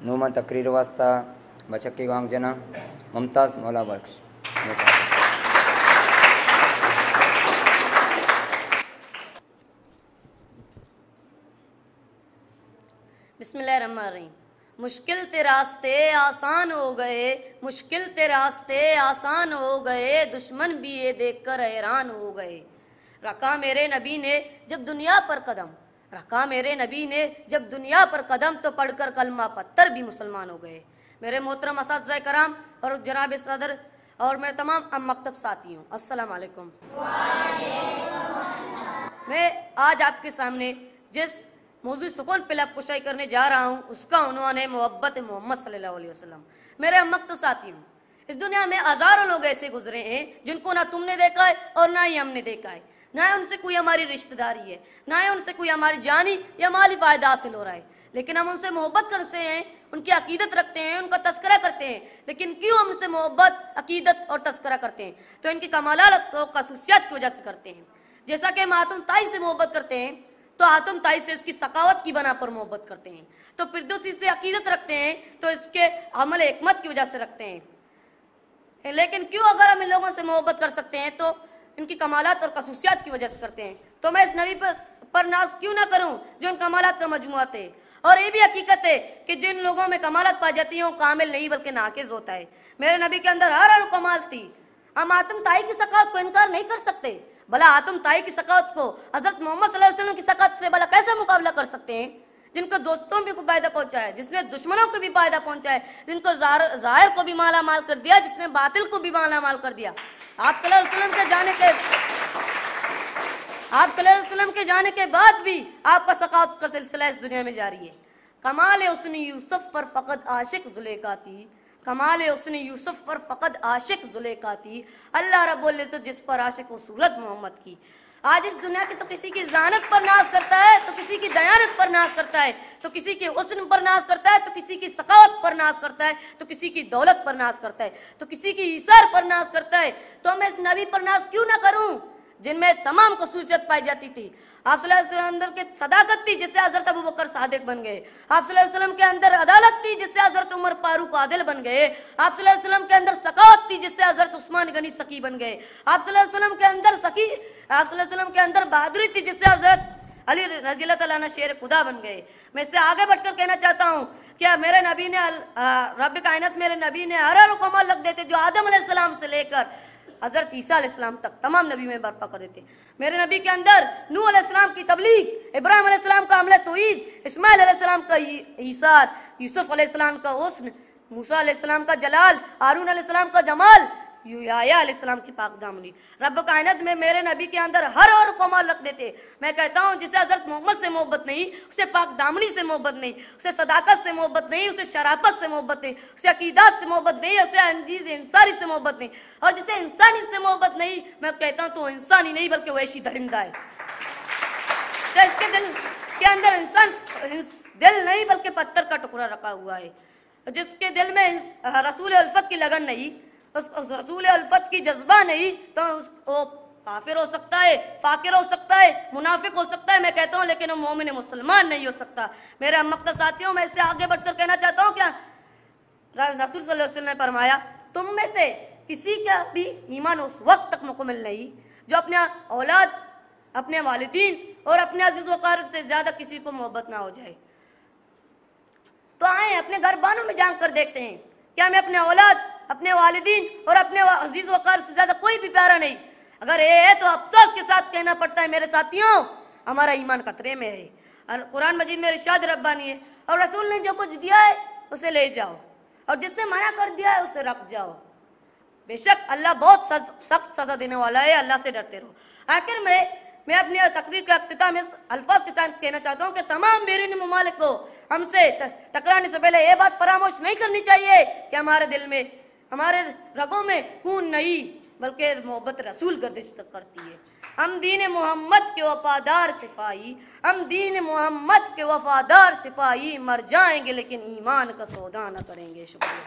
नूमा तकरीर वास्ता बचक्की गांव जना मुमताज़ मौला बख्श। बिस्मिल्लाहिर्रहमानिर्रहीम। मुश्किल ते रास्ते आसान हो गए, मुश्किल ते रास्ते आसान हो गए, दुश्मन भी ये देखकर हैरान हो गए। रखा मेरे नबी ने जब दुनिया पर कदम, रखा मेरे नबी ने जब दुनिया पर कदम, तो पढ़कर कलमा पत्थर भी मुसलमान हो गए। मेरे मोहतरम असातिज़ा कराम और जनाब सदर और मेरे तमाम मकतब साथियों, अस्सलाम वालेकुम। मैं आज आपके सामने जिस मौजूद सुकून पे लब कुशाई करने जा रहा हूँ उसका उन्वान है मोहब्बत मोहम्मद सल्लल्लाहु अलैहि वसल्लम। मेरे मकतब साथियों, इस दुनिया में हजारों लोग ऐसे गुजरे हैं जिनको ना तुमने देखा है और ना ही हमने देखा है, ना ही उनसे कोई हमारी रिश्तेदारी है, ना ही उनसे कोई हमारी जानी या माली फायदा हासिल हो रहा है, लेकिन हम उनसे मोहब्बत करते हैं, उनकी अकीदत रखते हैं, उनका तस्करा करते हैं। लेकिन क्यों हम उनसे मोहब्बत, अकीदत और तस्करा करते हैं? तो इनकी कमालात और खसूसियात की वजह से करते हैं। जैसा कि हम आतम ताई से मोहब्बत करते हैं तो आतम ताई से इसकी सकावत की बना पर मोहब्बत करते हैं, तो फिरदौसी से अकीदत रखते हैं तो इसके अमल हिकमत की वजह से रखते हैं। लेकिन क्यों अगर हम इन लोगों से मोहब्बत कर सकते हैं तो इनकी कमालात और खसूसियात की वजह से करते हैं। तो मैं इस नबी पर नाज क्यों ना करूं जो इन कमालात का मजमुआ थे। और ये भी हकीकत है कि जिन लोगों में कमालत पा जाती है वो कामिल नहीं बल्कि नाकिस होता है। मेरे नबी के अंदर हर कमाल थी। हम आतम ताई की सकावत को इनकार नहीं कर सकते, भला आतम ताई की सकावत को हजरत मोहम्मद सल्लल्लाहु अलैहि वसल्लम की सकावत से भला कैसे मुकाबला कर सकते हैं, जिनको दोस्तों भी को फायदा पहुंचा है, जिसने दुश्मनों को भी फायदा पहुंचा है, जिनको जाहिर को भी माला माल कर दिया, जिसने बातिल को भी माला माल कर दिया। आप सल्लल्लाहु अलैहि वसल्लम के जाने के बाद भी आपका सकावत का सिलसिला इस दुनिया में जारी है। कमाल उसने यूसुफ पर फकत आशिक जुलेखा थी, कमाल उसने यूसुफ पर फकत आशिक जुलेखा थी, अल्लाह रब्बुल इज्जत जिस पर आशिक वो सूरत मोहम्मद की। आज इस दुनिया की तो किसी की जानत पर नाज करता है, तो किसी की दयानत पर नाज करता है, तो किसी के हुस्न पर नाज करता है, तो किसी की सखावत पर नाज करता है, तो किसी की दौलत पर नाज करता है, तो किसी की ईसार पर नाज करता है। तो मैं इस नबी पर नाज क्यों ना करूं जिनमें तमाम खसूसियत पाई जाती थी। आप सल्लल्लाहु अलैहि वसल्लम अंदर के सदाकत थी जिससे हजरत अबू बकर सादिक बन गए। आप सल्लल्लाहु अलैहि वसल्लम के अंदर अदालत थी जिससे हजरत उमर फारूक आदिल बन गए। आप सल्लल्लाहु अलैहि वसल्लम के अंदर सकावत थी जिससे हजरत उस्मान गनी सकी बन गए। आप सल्लल्लाहु अलैहि वसल्लम के अंदर आप सल्लल्लाहु अलैहि वसल्लम के अंदर बहादुरी थी जिससे हजरत अली रज़ी अल्लाह तआला अन्हु शेर खुदा बन गए। मैं इससे आगे बढ़कर कहना चाहता हूँ, क्या मेरे नबी ने रब कायनात मेरे नबी ने हर कमाल रख देते जो आदम अलैहिस्सलाम से लेकर हजरत ईसा अलैहिस्सलाम तक तमाम नबी में बर्पा कर देते। मेरे नबी के अंदर नूह अलैहिस्सलाम की तबलीग, इब्राहिम अलैहिस्सलाम का अमल तौहीद, इस्माइल अलैहिस्सलाम का ईसार, यूसुफ अलैहिस्सलाम का हुस्न, मूसा अलैहिस्सलाम का जलाल, हारून अलैहिस्सलाम का जमाल, याह्या अलैहिस्सलाम की पाकदामनी। रब कायनात में मेरे नबी के अंदर हर और कमाल रख देते। मैं कहता हूँ जिसे हजरत मोहम्मद से मोहब्बत नहीं, उसे पाकदामनी से मोहब्बत नहीं, उसे सदाकत से मोहब्बत नहीं, उसे शराफत से मोहब्बत नहीं, उसे अकीदात से मोहब्बत नहीं, उसे अंजीज इंसानी से मोहब्बत नहीं, और जिसे इंसानी से मोहब्बत नहीं, मैं कहता हूँ तो इंसानी नहीं बल्कि वैसी दरिंदा है। तो इसके दिल के अंदर इंसान दिल नहीं बल्कि पत्थर का टुकड़ा रखा हुआ है। जिसके दिल में रसूल अल्फत की लगन नहीं, उस रसूल अल्फत की जज्बा नहीं, तो वो काफिर हो सकता है, फाकिर हो सकता है, मुनाफिक हो सकता है, मैं कहता हूँ, लेकिन वो मोमिन मुसलमान नहीं हो सकता। मेरे मकसद साथियों, मैं इससे आगे बढ़कर कहना चाहता हूँ, क्या रसूल सल्लल्लाहु अलैहि वसल्लम ने फरमाया, तुम में से किसी का भी ईमान उस वक्त तक मुकम्मल नहीं जो अपने औलाद, अपने वालिदीन और अपने अजीज वकार से ज्यादा किसी को मोहब्बत ना हो जाए। तो आए अपने घर बानों में झांक कर देखते हैं, क्या मैं अपने औलाद, अपने वालिदीन और अपने अजीज वकार से ज्यादा कोई भी प्यारा नहीं? अगर ये है तो अफसोस के साथ कहना पड़ता है मेरे साथियों, हमारा ईमान खतरे में है। और कुरान मजीद में इरशाद रब्बानी है, और रसूल ने जो कुछ दिया है उसे ले जाओ, और जिससे मना कर दिया है उसे रख जाओ। बेशक अल्लाह बहुत सख्त सजा देने वाला है, अल्लाह से डरते रहो। आखिर में मैं अपनी तकरीर के अख्तिताम इस अल्फाज के साथ कहना चाहता हूँ कि तमाम बैरूनी ममालिक को हमसे टकराने से पहले ये बात फरामोश नहीं करनी चाहिए कि हमारे दिल में, हमारे रगों में खून नहीं बल्कि मोहब्बत रसूल गर्दिश तक करती है। हम दीन मोहम्मद के वफादार सिपाही, हम दीन मोहम्मद के वफादार सिपाही, मर जाएंगे लेकिन ईमान का सौदा न करेंगे। शुक्रिया।